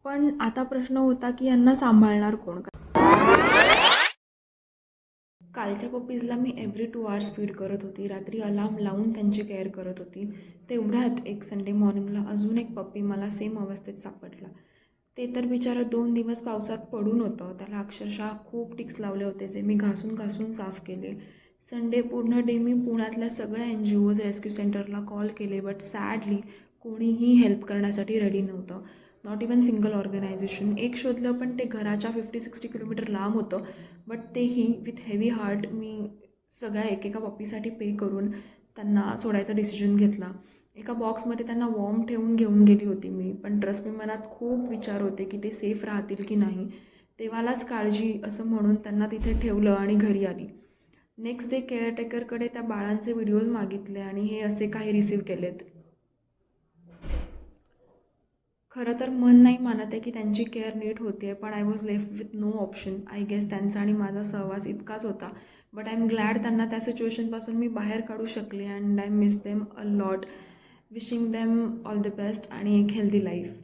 पण आता प्रश्न होता की यांना सांभाळणार कोण? कालच्या पप्पीजला मी एव्हरी 2 आवर्स फीड करत होती. रात्री अलार्म लावून त्यांची केअर करत होती. तेवढ्यात एक संडे मॉर्निंगला अजून एक पप्पी मला सेम अवस्थेत सापडला. ते तर बिचारं 2 दिवस पावसात पडून होतं. त्याला अक्षरशः खूप टिक्स लावले होते, जे मी घासून घासून साफ केले. संडे पूर्ण डे मी पुण्यातल्या सगळ्या NGOज, रेस्क्यू सेंटरला कॉल केले, बट सॅडली कोणीही हेल्प करण्यासाठी रेडी नव्हतं. Not even single organization. एक शोधलं, पण ते घराच्या 50-60 किलोमीटर लांब होतं. बट तेही विथ हेवी हार्ट मी सगळ्या एकेका पप्पीसाठी पे करून त्यांना सोडायचा डिसिजन घेतला. एका बॉक्समध्ये त्यांना वॉर्म ठेवून घेऊन गेली होती मी, पण ट्रस्ट मी, मनात खूप विचार होते की ते सेफ राहतील की नाही. देवालाच काळजी असं म्हणून त्यांना तिथे ठेवलं आणि घरी आली. नेक्स्ट डे केअरटेकरकडे त्या बाळांचे व्हिडिओज मागितले आणि हे असे काही रिसीव केलेत. खरं तर मन नाही मानत आहे की त्यांची केअर नीट होते आहे, पण I was left with no option. I guess त्यांचा आणि माझा सहवास इतकाच होता. बट आय एम ग्लॅड त्यांना त्या सिच्युएशनपासून मी बाहेर काढू शकले, and I miss them a lot. Wishing them all the best आणि एक हेल्दी लाईफ.